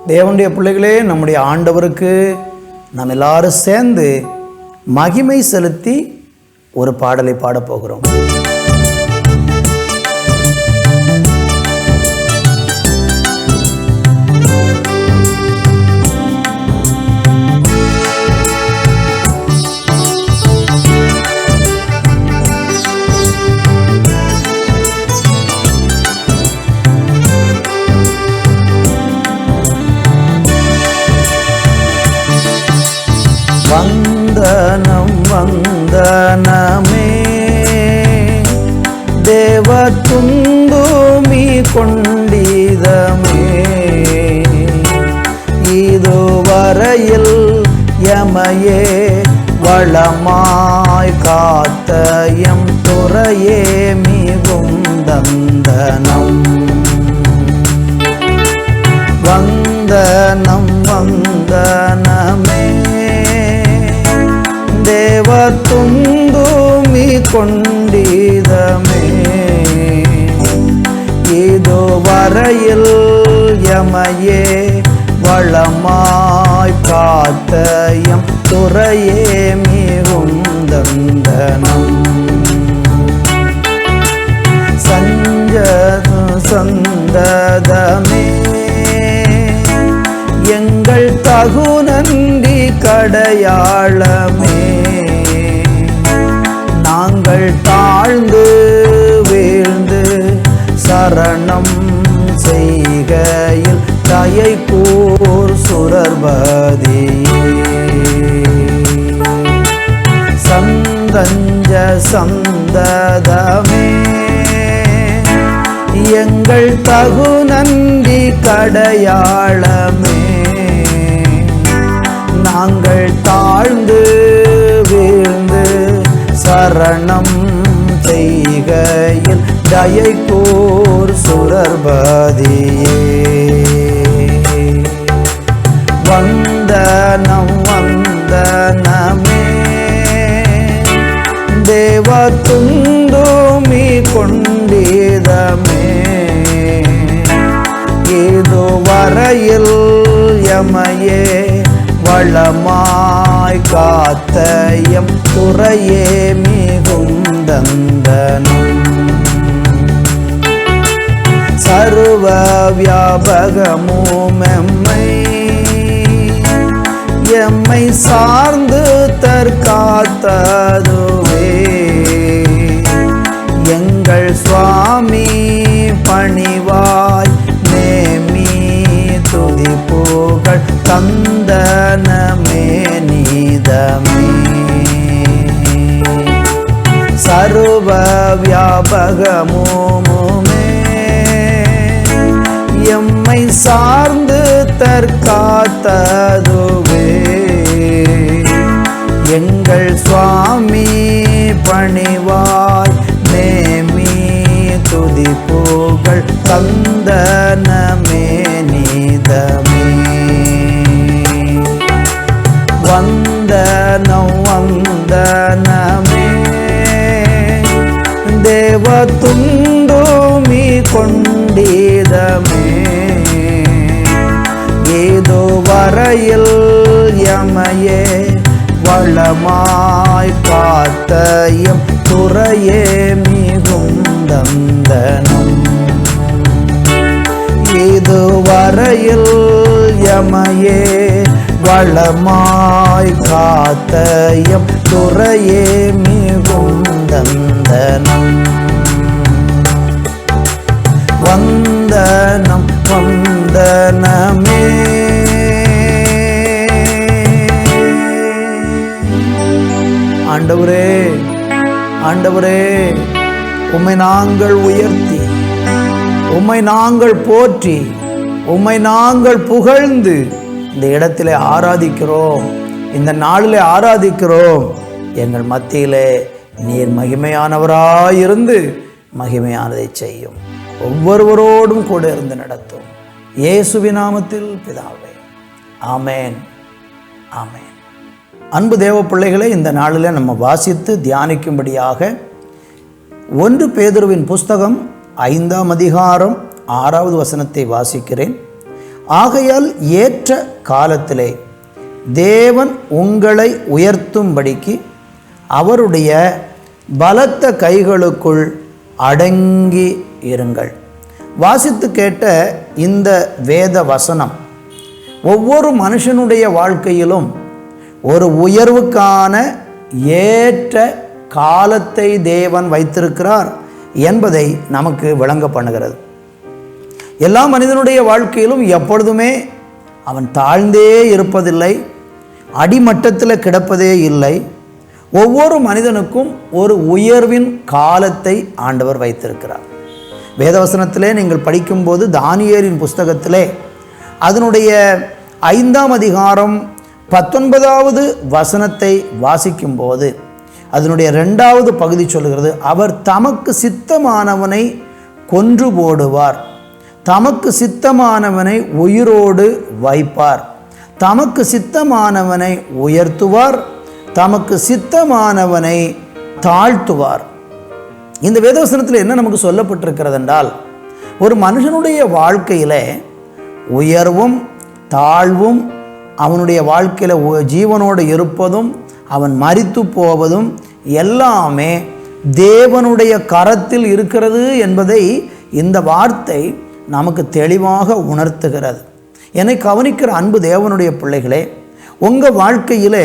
தேவனுடைய பிள்ளைகளே, நம்முடைய ஆண்டவருக்கு நாம் எல்லாரும் சேர்ந்து மகிமை செலுத்தி ஒரு பாடலை பாடப்போகிறோம். வந்தனம் வந்தனமே தேவ துந்துமி கொண்டிதமே, இதுவரையில் எமையே வளமாய் காத்த எம் துறையே மிகும் தந்தனம். வந்தனம் வந்தனமே தேவ துந்துமி கொண்டிதமே, இதுவரையில் எமையே வளமாய் காத்த எம் துறையே மிகும் தந்தனம். சஞ்சது சந்ததமே எங்கள் தகுநன்றி கடையாளமே, நாங்கள் தாழ்ந்து வீழ்ந்து சரணம் செய்கையில் தயை கூர் சுரர்பதியே. சந்தஞ்ச சந்ததமே எங்கள் தகுநன்றி கடையாளமே, நாங்கள் தாழ்ந்து வீழ்ந்து சரணம் செய்கையில் தயை கூர் சுரர்பதியே. வந்தனம் வந்தனமே தேவ துந்துமி கொண்டிதமே, இதுவரையில் எமையே வளமாய் காத்த எம் துறையே மிகும் தந்தனம். சர்வ வியாபகமும் எம்மை சார்ந்து தற்காத்ததுவே, எங்கள் சுவாமி பணிவாய் நேமி துதிப்புகள் தந்தனமே நீதமே. சர்வ வியாபகமுமே எம்மை சார்ந்து தற்காத்ததுவே, எங்கள் சுவாமி பணிவாய் நேமி துதிப்புகள் தந்தனமே நீதமே. வந்தனம் வந்தனமே தேவ துந்துமி கொண்டிதமே, இதுவரையில் எமையே வளமாய் காத்த எம் துறையே மிகும் தந்தனம். இதுவரையில் எமையே வளமாய் காத்த எம் துறையே மிகும் தந்தனம். வந்தனம் வந்தனமே ஆண்டவரே ஆண்டவரே, உம்மை நாங்கள் உயர்த்தி, உம்மை நாங்கள் போற்றி, உம்மை நாங்கள் புகழ்ந்து இந்த இடத்திலே ஆராதிக்கிறோம், இந்த நாளிலே ஆராதிக்கிறோம். எங்கள் மத்தியிலே நீர் மகிமையானவராயிருந்து மகிமையானதை செய்யும். ஒவ்வொருவரோடும் கூட இருந்து நடத்தும். இயேசுவின் நாமத்தில் பிதாவே, ஆமேன் ஆமேன். அன்பு தேவ பிள்ளைகளை, இந்த நாளில் நம்ம வாசித்து தியானிக்கும்படியாக 1 பேதுருவின் புஸ்தகம் 5ஆம் அதிகாரம் 6வது வசனத்தை வாசிக்கிறேன். ஆகையால் ஏற்ற காலத்திலே தேவன் உங்களை உயர்த்தும்படிக்கு அவருடைய பலத்த கைகளுக்குள் அடங்கி இருங்கள். வாசித்து கேட்ட இந்த வேத வசனம் ஒவ்வொரு மனுஷனுடைய வாழ்க்கையிலும் ஒரு உயர்வுக்கான ஏற்ற காலத்தை தேவன் வைத்திருக்கிறார் என்பதை நமக்கு விளங்க பண்ணுகிறது. எல்லா மனிதனுடைய வாழ்க்கையிலும் எப்பொழுதுமே அவன் தாழ்ந்தே இருப்பதில்லை, அடிமட்டத்தில் கிடப்பதே இல்லை. ஒவ்வொரு மனிதனுக்கும் ஒரு உயர்வின் காலத்தை ஆண்டவர் வைத்திருக்கிறார். வேதவசனத்திலே நீங்கள் படிக்கும்போது தானியேலின் புஸ்தகத்திலே அதனுடைய 5ஆம் அதிகாரம் 19வது வசனத்தை வாசிக்கும்போது அதனுடைய 2வது பகுதி சொல்லுகிறது, அவர் தமக்கு சித்தமானவனை கொன்று போடுவார், தமக்கு சித்தமானவனை உயிரோடு வைப்பார், தமக்கு சித்தமானவனை உயர்த்துவார், தமக்கு சித்தமானவனை தாழ்த்துவார். இந்த வேதவசனத்தில் என்ன நமக்கு சொல்லப்பட்டிருக்கிறது என்றால், ஒரு மனுஷனுடைய வாழ்க்கையில் உயர்வும் தாழ்வும், அவனுடைய வாழ்க்கையில் ஜீவனோடு இருப்பதும் அவன் மரித்து போவதும் எல்லாமே தேவனுடைய கரத்தில் இருக்கிறது என்பதை இந்த வார்த்தை நமக்கு தெளிவாக உணர்த்துகிறது. என்னை கவனிக்கிற அன்பு தேவனுடைய பிள்ளைகளே, உங்கள் வாழ்க்கையிலே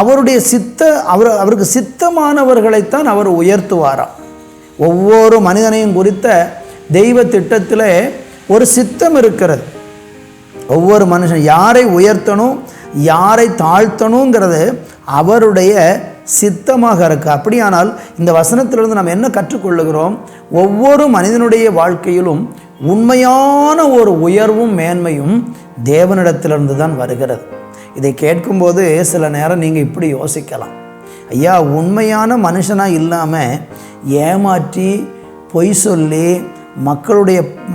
அவருக்கு சித்தமானவர்களைத்தான் அவர் உயர்த்துவாராம். ஒவ்வொரு மனிதனையும் குறித்த தெய்வ திட்டத்தில் ஒரு சித்தம் இருக்கிறது. ஒவ்வொரு மனுஷன் யாரை உயர்த்தணும் யாரை தாழ்த்தணுங்கிறது அவருடைய சித்தமாக இருக்கு. அப்படியானால் இந்த வசனத்திலிருந்து நாம் என்ன கற்றுக்கொள்ளுகிறோம்? ஒவ்வொரு மனிதனுடைய வாழ்க்கையிலும் உண்மையான ஒரு உயர்வும் மேன்மையும் தேவனிடத்திலிருந்து தான் வருகிறது. இதை கேட்கும்போது சில நேரம் நீங்கள் இப்படி யோசிக்கலாம், ஐயா, உண்மையான மனுஷனாக இல்லாமல் ஏமாற்றி பொய் சொல்லி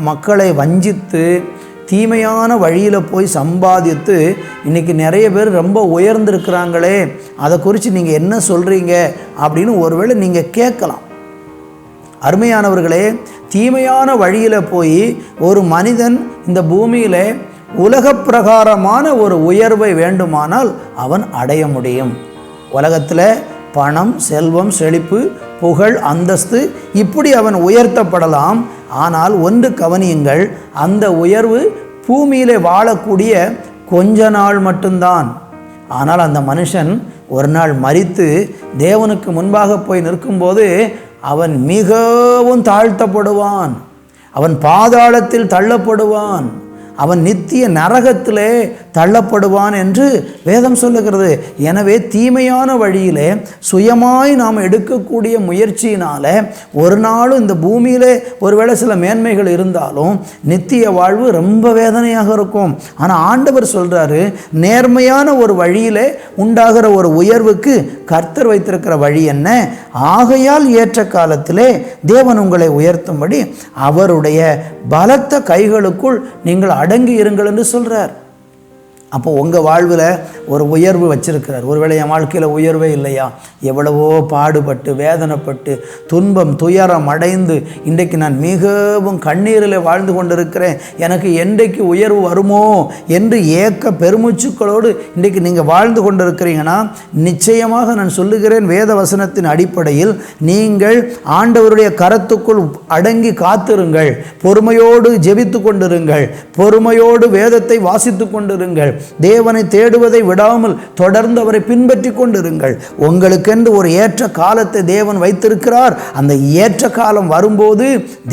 மக்களை வஞ்சித்து தீமையான வழியில் போய் சம்பாதித்து இன்றைக்கி நிறைய பேர் ரொம்ப உயர்ந்திருக்கிறாங்களே, அதை குறித்து நீங்கள் என்ன சொல்கிறீங்க அப்படின்னு ஒருவேளை நீங்கள் கேட்கலாம். அருமையானவர்களே, தீமையான வழியில் போய் ஒரு மனிதன் இந்த பூமியில் உலக பிரகாரமான ஒரு உயர்வை வேண்டுமானால் அவன் அடைய முடியும். உலகத்தில் பணம், செல்வம், செழிப்பு, புகழ், அந்தஸ்து இப்படி அவன் உயர்த்தப்படலாம். ஆனால் ஒன்று கவனியுங்கள், அந்த உயர்வு பூமியிலே வாழக்கூடிய கொஞ்ச நாள் மட்டும்தான். ஆனால் அந்த மனுஷன் ஒரு நாள் மரித்து தேவனுக்கு முன்பாக போய் நிற்கும்போது அவன் மிகவும் தாழ்த்தப்படுவான், அவன் பாதாளத்தில் தள்ளப்படுவான், அவன் நித்திய நரகத்திலே தள்ளப்படுவான் என்று வேதம் சொல்லுகிறது. எனவே தீமையான வழியிலே சுயமாய் நாம் எடுக்கக்கூடிய முயற்சியினால் ஒரு நாளும் இந்த பூமியிலே ஒருவேளை சில மேன்மைகள் இருந்தாலும் நித்திய வாழ்வு ரொம்ப வேதனையாக இருக்கும். ஆனால் ஆண்டவர் சொல்கிறாரு, நேர்மையான ஒரு வழியிலே உண்டாகிற ஒரு உயர்வுக்கு கர்த்தர் வைத்திருக்கிற வழி என்ன? ஆகையால் ஏற்ற காலத்திலே தேவன் உங்களை உயர்த்தும்படி அவருடைய பலத்த கைகளுக்குள் நீங்கள் அடங்கி இருங்கள் என்று சொல்கிறார். அப்போ உங்கள் வாழ்வில் ஒரு உயர்வு வச்சிருக்கிறார். ஒருவேளை என் வாழ்க்கையில் உயர்வே இல்லையா, எவ்வளவோ பாடுபட்டு வேதனைப்பட்டு துன்பம் துயரம் அடைந்து இன்றைக்கு நான் மிகவும் கண்ணீரில் வாழ்ந்து கொண்டிருக்கிறேன், எனக்கு என்றைக்கு உயர்வு வருமோ என்று ஏக்க பெருமூச்சுக்களோடு இன்றைக்கு நீங்கள் வாழ்ந்து கொண்டிருக்கிறீங்கன்னா, நிச்சயமாக நான் சொல்லுகிறேன், வேத வசனத்தின் அடிப்படையில் நீங்கள் ஆண்டவருடைய கரத்துக்குள் அடங்கி காத்திருங்கள், பொறுமையோடு ஜெபித்து கொண்டிருங்கள், பொறுமையோடு வேதத்தை வாசித்து கொண்டிருங்கள், தேவனை தேடுவதை விடாமல் தொடர்ந்து அவரை பின்பற்றி கொண்டிருங்கள். உங்களுக்கென்று ஒரு ஏற்ற காலத்தை தேவன் வைத்திருக்கிறார். அந்த ஏற்ற காலம் வரும்போது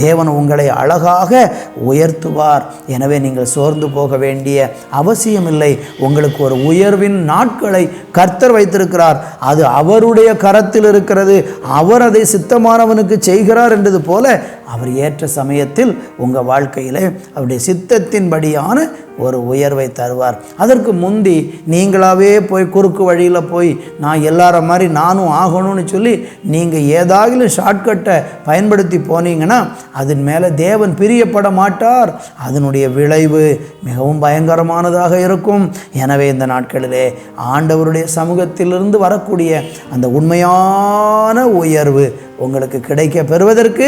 தேவன் உங்களை அழகாக உயர்த்துவார். எனவே நீங்கள் சோர்ந்து போக வேண்டிய அவசியமில்லை. உங்களுக்கு ஒரு உயர்வின் நாட்களை கர்த்தர் வைத்திருக்கிறார். அது அவருடைய கரத்தில் இருக்கிறது. அவர் அதை சித்தமானவனுக்கு செய்கிறார் என்றது போல அவர் ஏற்ற சமயத்தில் உங்கள் வாழ்க்கையில் அவருடைய சித்தத்தின்படியான ஒரு உயர்வை தருவார். அதற்கு முந்தி நீங்களாகவே போய் குறுக்கு வழியில் போய் நான் எல்லார மாதிரி நானும் ஆகணும்னு சொல்லி நீங்கள் ஏதாவது ஷார்ட்கட்டை பயன்படுத்தி போனீங்கன்னா அதன் மேலே தேவன் பிரியப்பட மாட்டார். அதனுடைய விளைவு மிகவும் பயங்கரமானதாக இருக்கும். எனவே இந்த நாட்களிலே ஆண்டவருடைய சமூகத்திலிருந்து வரக்கூடிய அந்த உண்மையான உயர்வு உங்களுக்கு கிடைக்க பெறுவதற்கு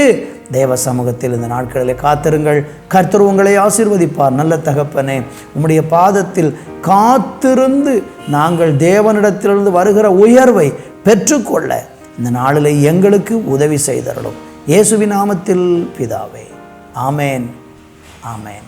தேவ சமூகத்தில் இந்த நாட்களில் காத்திருங்கள். கர்த்தர் உங்களை ஆசீர்வதிப்பார். நல்ல தகப்பனே, உம்முடைய பாதத்தில் காத்திருந்து நாங்கள் தேவனிடத்திலிருந்து வருகிற உயர்வை பெற்றுக்கொள்ள இந்த நாளில் எங்களுக்கு உதவி செய்தருளும். இயேசுவின் நாமத்தில் பிதாவே, ஆமேன், ஆமேன்.